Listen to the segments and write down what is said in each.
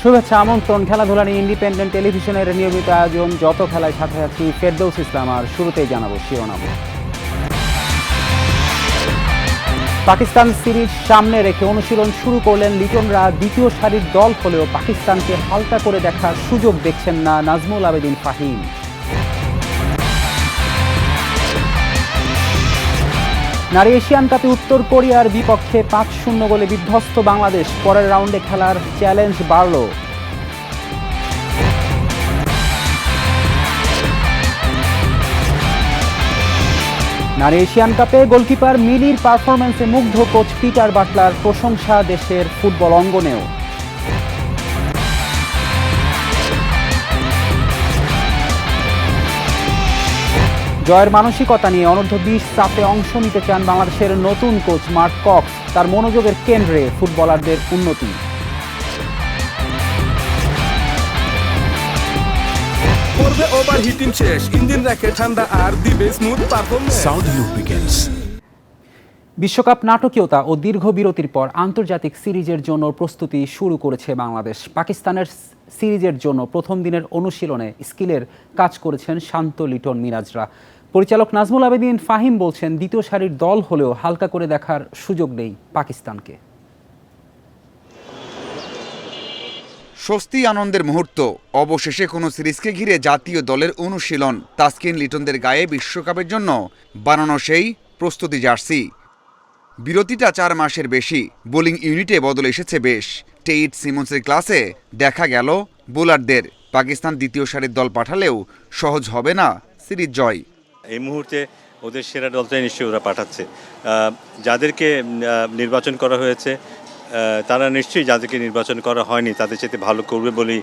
শুভেচ্ছা আমন্ত্রণ। খেলাধুলা নিয়ে ইন্ডিপেন্ডেন্ট টেলিভিশনের নিয়মিত আয়োজন যত খেলায় সাথে আছি ফেরদৌস ইসলাম। আর শুরুতেই জানাবো শিরোনাম। পাকিস্তান সিরিজ সামনে রেখে অনুশীলন শুরু করলেন লিটনরা। দ্বিতীয় সারির দল হলেও পাকিস্তানকে হালকা করে দেখার সুযোগ দেখছেন না নাজমুল আবেদিন ফাহিম। নারী এশিয়ান কাপে উত্তর কোরিয়ার বিপক্ষে ৫-০ গোলে বিধ্বস্ত বাংলাদেশ। পরের রাউন্ডে খেলার চ্যালেঞ্জ বাড়ল। নারী এশিয়ান কাপে গোলকিপার মিলির পারফরম্যান্সে মুগ্ধ কোচ পিটার বাটলার। প্রশংসা দেশের ফুটবল অঙ্গনেও। জয়ের মানসিকতা নিয়ে অনূর্ধ্ব-20 সাফে অংশ নিতে চান বাংলাদেশের নতুন কোচ মার্ক কক্স। তার মনোযোগের কেন্দ্রে ফুটবলারদের উন্নতি। বিশ্বকাপ নাটকীয়তা ও দীর্ঘ বিরতির পর আন্তর্জাতিক সিরিজের জন্য প্রস্তুতি শুরু করেছে বাংলাদেশ। পাকিস্তানের সিরিজের জন্য প্রথম দিনের অনুশীলনে স্কিলের কাজ করেছেন শান্ত লিটন মিরাজরা। পরিচালক নাজমুল আবেদিন ফাহিম বলছেন, দ্বিতীয় সারির দল হলেও হালকা করে দেখার সুযোগ নেই পাকিস্তানকে। স্বস্তি আনন্দের মুহূর্ত। অবশেষে কোনো সিরিজকে ঘিরে জাতীয় দলের অনুশীলন। তাসকিন লিটনদের গায়ে বিশ্বকাপের জন্য বানানো সেই প্রস্তুতি জার্সি। বিরতিটা ৪ মাসের বেশি। বোলিং ইউনিটে বদল এসেছে বেশ। টেইট সিমন্সের ক্লাসে দেখা গেল বোলারদের। পাকিস্তান দ্বিতীয় সারির দল পাঠালেও সহজ হবে না সিরিজ জয়। এই মুহূর্তে ওদের সেরা দলটাই নিশ্চয়ই ওরা পাঠাচ্ছে। যাদেরকে নির্বাচন করা হয়েছে তারা নিশ্চয়ই, যাদেরকে নির্বাচন করা হয়নি তাদের চেয়ে ভালো করবে বলেই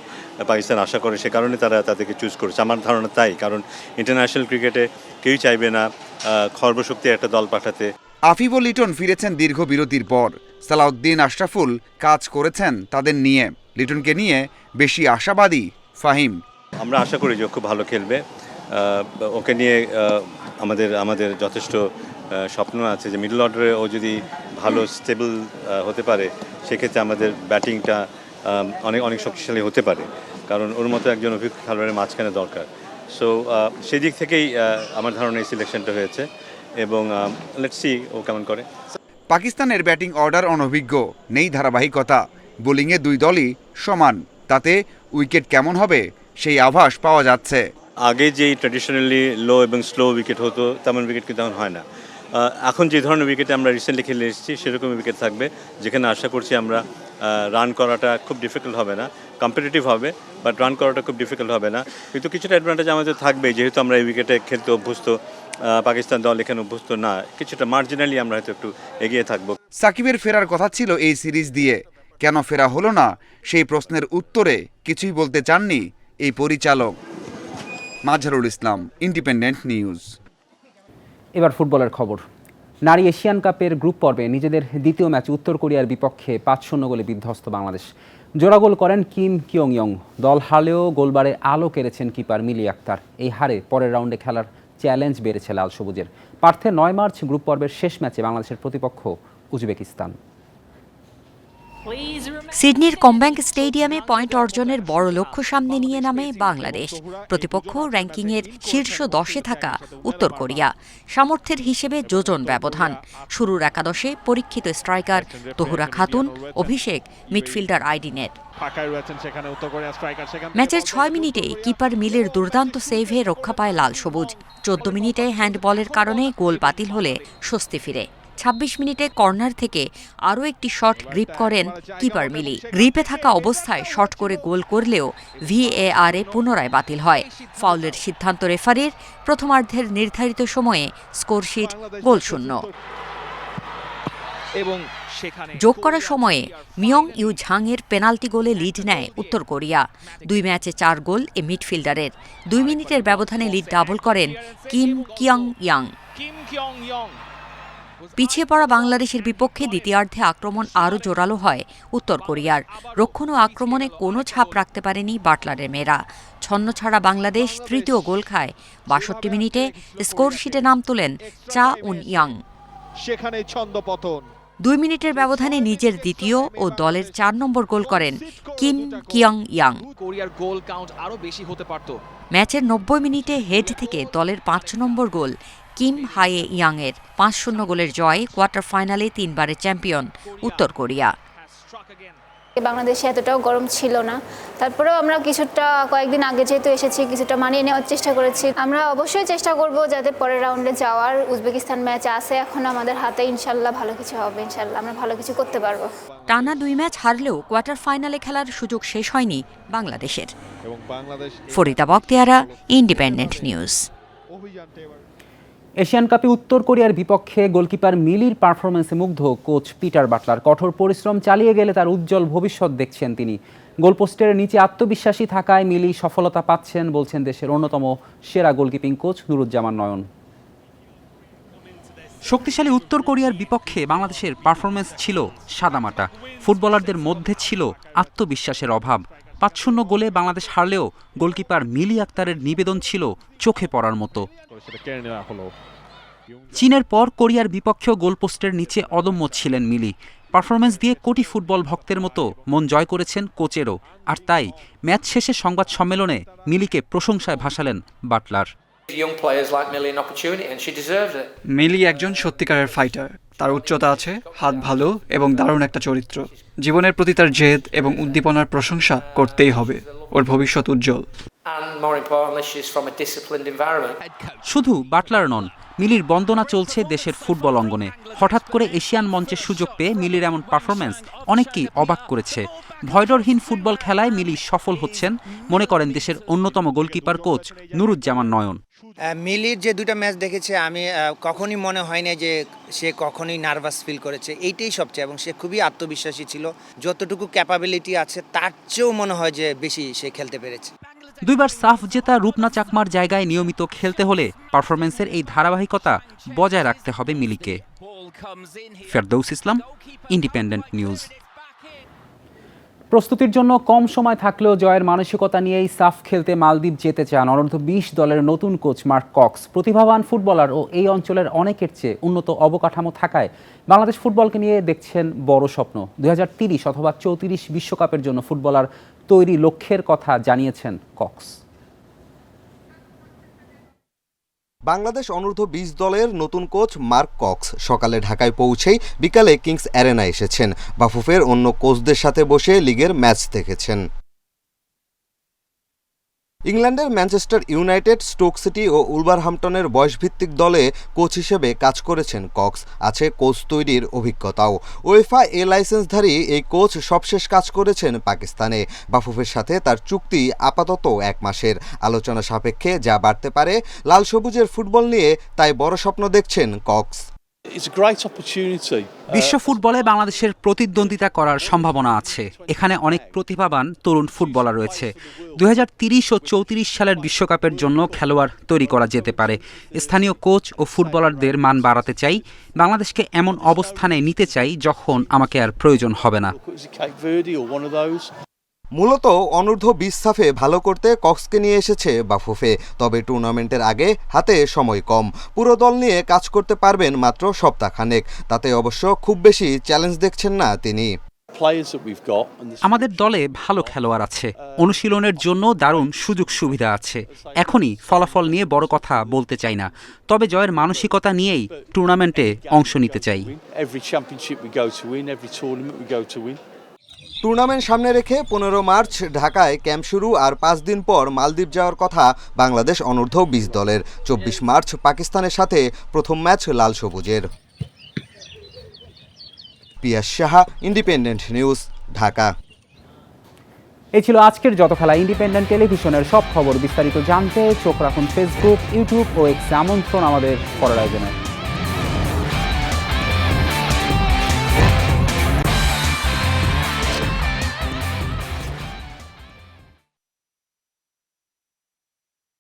পাকিস্তান আশা করে, সে কারণে তারা তাদেরকে চুজ করেছে। আমার ধারণা তাই, কারণ ইন্টারন্যাশনাল ক্রিকেটে কেউই চাইবে না সর্বশক্তি একটা দল পাঠাতে। আফিফ ও লিটন ফিরেছেন দীর্ঘ বিরতির পর। সালাউদ্দিন আশরাফুল কাজ করেছেন তাদের নিয়ে। লিটনকে নিয়ে বেশি আশাবাদী ফাহিম। আমরা আশা করি যে ও খুব ভালো খেলবে। ওকে নিয়ে আমাদের যথেষ্ট স্বপ্ন আছে যে মিডল অর্ডারে ও যদি ভালো স্টেবল হতে পারে, সেক্ষেত্রে আমাদের ব্যাটিংটা অনেক শক্তিশালী হতে পারে, কারণ ওর মতো একজন অভিজ্ঞ খেলোয়াড়ের মাঝখানে দরকার। সো সেই দিক থেকেই আমার ধারণা এই সিলেকশনটা হয়েছে, এবং লেটস সি ও কেমন করে। পাকিস্তানের ব্যাটিং অর্ডার অনভিজ্ঞ, নেই ধারাবাহিকতা। বোলিংয়ে দুই দলই সমান, তাতে উইকেট কেমন হবে সেই আভাস পাওয়া যাচ্ছে। আগে যেই ট্র্যাডিশনালি লো এবং স্লো উইকেট হতো, তেমন উইকেট কিন্তু এখন হয় না। এখন যে ধরনের উইকেটে আমরা রিসেন্টলি খেলে এসেছি সেরকম উইকেট থাকবে, যেখানে আশা করছি আমরা রান করাটা খুব ডিফিকাল্ট হবে না। কম্পিটিটিভ হবে, বাট রান করাটা খুব ডিফিকাল্ট হবে না। কিন্তু কিছুটা অ্যাডভান্টেজ আমাদের থাকবে, যেহেতু আমরা এই উইকেটে খেলতে অভ্যস্ত। পাকিস্তান দল এখানে অভ্যস্ত না, কিছুটা মার্জিনালি আমরা হয়তো একটু এগিয়ে থাকবো। সাকিবের ফেরার কথা ছিল এই সিরিজ দিয়ে, কেন ফেরা হলো না সেই প্রশ্নের উত্তরে কিছুই বলতে চাননি এই পরিচালক। Mazharul Islam, independent news. এবার ফুটবলের খবর। নারী এশিয়ান কাপের গ্রুপ পর্বে নিজেদের দ্বিতীয় ম্যাচে উত্তর কোরিয়ার বিপক্ষে ৫-০ গোলে বিধ্বস্ত বাংলাদেশ। জোড়া গোল করেন কিম কিয়ং ইয়ং। দল হারলেও গোলবারে আলো কেড়েছেন কিপার মিলি আক্তার। এই হারে পরের রাউন্ডে খেলার চ্যালেঞ্জ বেড়েছে লাল সবুজের। পার্থে ৯ মার্চ গ্রুপ পর্বের শেষ ম্যাচে বাংলাদেশের প্রতিপক্ষ উজবেকিস্তান। সিডনির কমব্যাংক স্টেডিয়ামে পয়েন্ট অর্জনের বড় লক্ষ্য সামনে নিয়ে নামে বাংলাদেশ। প্রতিপক্ষ র্যাঙ্কিংয়ের শীর্ষ 10-এ থাকা উত্তর কোরিয়া। সামর্থ্যের হিসেবে যোজন ব্যবধান। শুরুর একাদশে পরীক্ষিত স্ট্রাইকার তহুরা খাতুন, অভিষেক, মিডফিল্ডার আইডিনেট। ম্যাচের ৬ মিনিটে কিপার মিলের দুর্দান্ত সেভে রক্ষা পায় লাল সবুজ। ১৪ মিনিটে হ্যান্ডবলের কারণে গোল বাতিল হলে স্বস্তি ফিরে। ২৬ মিনিটে কর্নার থেকে আরও একটি শট গ্রিপ করেন কিপার মিলি। গ্রিপে থাকা অবস্থায় শট করে গোল করলেও ভিএআরে পুনরায় বাতিল হয়। ফাউলের সিদ্ধান্ত রেফারির। প্রথমার্ধের নির্ধারিত সময়ে স্কোরশিট গোলশূন্য। যোগ করার সময়ে মিয়ং ইউ ঝাংয়ের পেনাল্টি গোলে লিড নেয় উত্তর কোরিয়া। ২ ম্যাচে ৪ গোল এ মিডফিল্ডারের। ২ মিনিটের ব্যবধানে লিড ডাবল করেন কিম কিয়ং ইয়াং। পিছিয়ে পড়া বাংলাদেশের বিপক্ষে দ্বিতীয়ার্ধে আক্রমণ আরও জোরালো হয় উত্তর কোরিয়ার। রক্ষণ ও আক্রমণে কোনো ছাপ রাখতে পারেনি বাটলারের মেয়েরা। ছন্নছাড়া বাংলাদেশ তৃতীয় গোল খায় ৬২ মিনিটে। স্কোরশিটে নাম তোলেন চা উন ইয়াং। সেখানে ছন্দপতন। 2 মিনিটের ব্যবধানে নিজের দ্বিতীয় ও দলের 4 নম্বর গোল করেন কিম কিয়ং ইয়াং। কোরিয়ার গোল কাউন্ট আরো বেশি হতে পারত। ম্যাচের 90 মিনিটে হেড থেকে দলের 5 নম্বর গোল কিম হায়ে ইয়াংয়ের 5-0 গোলের জয়ে কোয়ার্টার ফাইনালে 3 বারের চ্যাম্পিয়ন উত্তর কোরিয়া। বাংলাদেশে এতটাও গরম ছিল না, তারপরেও আমরা কিছুটা কয়েকদিন আগে যেহেতু এসেছি কিছুটা মানিয়ে নেওয়ার চেষ্টা করেছি। আমরা অবশ্যই চেষ্টা করব যাতে পরের রাউন্ডে যাওয়ার। উজবেকিস্তান ম্যাচ আছে এখন আমাদের হাতে, ইনশাল্লাহ ভালো কিছু হবে, ইনশাল্লাহ আমরা ভালো কিছু করতে পারবো। টানা 2 ম্যাচ হারলেও কোয়ার্টার ফাইনালে খেলার সুযোগ শেষ হয়নি বাংলাদেশের। Farida Bakhtiara, independent news. Asian কাপে উত্তর কোরিয়ার বিপক্ষে গোলকিপার মিলির পারফরমেন্সে মুগ্ধ কোচ পিটার বাটলার। কঠোর পরিশ্রম চালিয়ে গেলে তার উজ্জ্বল ভবিষ্যৎ দেখছেন তিনি। গোলপোস্টের নিচে আত্মবিশ্বাসী থাকায় মিলি সফলতা পাচ্ছেন বলছেন দেশের অন্যতম সেরা গোলকিপিং কোচ নুরুজ্জামান নয়ন। শক্তিশালী উত্তর কোরিয়ার বিপক্ষে বাংলাদেশের পারফরমেন্স ছিল সাদামাটা। ফুটবলারদের মধ্যে ছিল আত্মবিশ্বাসের অভাব। 5-0 গোলে বাংলাদেশ হারলেও গোলকিপার মিলি আক্তারের নিবেদন ছিল চোখে পড়ার মতো। চীনের পর কোরিয়ার বিপক্ষেও গোলপোস্টের নিচে অদম্য ছিলেন মিলি। পারফরমেন্স দিয়ে কোটি ফুটবল ভক্তের মতো মন জয় করেছেন কোচেরও। আর তাই ম্যাচ শেষে সংবাদ সম্মেলনে মিলিকে প্রশংসায় ভাসালেন বাটলার। মিলি একজন সত্যিকারের ফাইটার। তার উচ্চতা আছে, হাত ভালো এবং দারুণ একটা চরিত্র। জীবনের প্রতি তার জেদ এবং উদ্দীপনার প্রশংসা করতেই হবে। ওর ভবিষ্যৎ উজ্জ্বল। শুধু বাটলার নন, মিলির বন্দনা চলছে দেশের ফুটবল অঙ্গনে। হঠাৎ করে এশিয়ান মঞ্চের সুযোগ পেয়ে মিলির এমন পারফরমেন্স অনেককেই অবাক করেছে। ভয়ডরহীন ফুটবল খেলায় মিলি সফল হচ্ছেন মনে করেন দেশের অন্যতম গোলকিপার কোচ নুরুজ্জামান নয়ন। মিলির যে 2টা ম্যাচ দেখেছে আমি কখনই মনে হয় না যে সে কখনোই নার্ভাস ফিল করেছে। এইটাই সবচেয়ে, এবং সে খুবই আত্মবিশ্বাসী ছিল। যতটুকু ক্যাপাবিলিটি আছে তার চেয়েও মনে হয় যে বেশি সে খেলতে পেরেছে। 2 বার সাফ জেতা রূপনা চাকমার জায়গায় নিয়মিত খেলতে হলে পারফরমেন্সের এই ধারাবাহিকতা বজায় রাখতে হবে মিলিকে। ফেরদৌস ইসলাম, ইন্ডিপেন্ডেন্ট নিউজ। প্রস্তুতির জন্য কম সময় থাকলেও জয়ের মানসিকতা নিয়েই সাফ খেলতে মালদ্বীপ যেতে চান অনূর্ধ্ব-20 দলের নতুন কোচ মার্ক কক্স। প্রতিভাবান ফুটবলার ও এই অঞ্চলের অনেকের চেয়ে উন্নত অবকাঠামো থাকায় বাংলাদেশ ফুটবলকে নিয়ে দেখছেন বড় স্বপ্ন। 2030 অথবা 34 বিশ্বকাপের জন্য ফুটবলার তৈরি লক্ষ্যের কথা জানিয়েছেন কক্স। বাংলাদেশ অনূর্ধ্ব-20 দলের নতুন কোচ মার্ক কক্স সকালে ঢাকায় পৌঁছেই বিকালে কিংস অ্যারেনায় এসেছেন। বাফুফের অন্য কোচদের সাথে বসে লিগের ম্যাচ দেখেছেন। ইংল্যান্ডের ম্যানচেস্টার ইউনাইটেড, স্টোক সিটি ও উলভারহ্যাম্পটনের বয়সভিত্তিক দলে কোচ হিসেবে কাজ করেছেন কক্স। আছে কোচ তৈরির অভিজ্ঞতাও। উয়েফা এ লাইসেন্সধারী এই কোচ সবশেষ কাজ করেছেন পাকিস্তানে। বাফুফের সাথে তার চুক্তি আপাতত 1 মাসের। আলোচনা সাপেক্ষে যা বাড়তে পারে লাল সবুজের ফুটবল নিয়ে, তাই বড় স্বপ্ন দেখছেন কক্স। বিশ্ব ফুটবলে বাংলাদেশের প্রতিদ্বন্দ্বিতা করার সম্ভাবনা আছে। এখানে অনেক প্রতিভাবান তরুণ ফুটবলার রয়েছে। 2030 ও 34 সালের বিশ্বকাপের জন্য খেলোয়াড় তৈরি করা যেতে পারে। স্থানীয় কোচ ও ফুটবলারদের মান বাড়াতে চাই। বাংলাদেশকে এমন অবস্থানে নিতে চাই যখন আমাকে আর প্রয়োজন হবে না। মূলত অনূর্ধ্ব-20 সাফে ভালো করতে কক্সকে নিয়ে এসেছে বাফুফে। তবে টুর্নামেন্টের আগে হাতে সময় কম। পুরো দল নিয়ে কাজ করতে পারবেন মাত্র সপ্তাহখানেক। তাতে অবশ্য খুব বেশি চ্যালেঞ্জ দেখছেন না তিনি। আমাদের দলে ভালো খেলোয়াড় আছে, অনুশীলনের জন্য দারুণ সুযোগ সুবিধা আছে। এখনই ফলাফল নিয়ে বড় কথা বলতে চাই না, তবে জয়ের মানসিকতা নিয়েই টুর্নামেন্টে অংশ নিতে চাই। টুর্নামেন্ট সামনে রেখে 15 মার্চ ঢাকায় ক্যাম্প শুরু, আর 5 দিন পর মালদ্বীপ যাওয়ার কথা বাংলাদেশ অনূর্ধ্ব-20 দলের। 24 মার্চ পাকিস্তানের সাথে প্রথম ম্যাচ লাল সবুজের। পিয়াস সাহা, ইন্ডিপেন্ডেন্ট নিউজ, ঢাকা। এই ছিল আজকের যত খেলা। ইন্ডিপেন্ডেন্ট টেলিভিশনের সব খবর বিস্তারিত জানতে চোখ রাখুন ফেসবুক, ইউটিউব ও এক্স। আমন্ত্রণ আমাদের পরের আয়োজনে।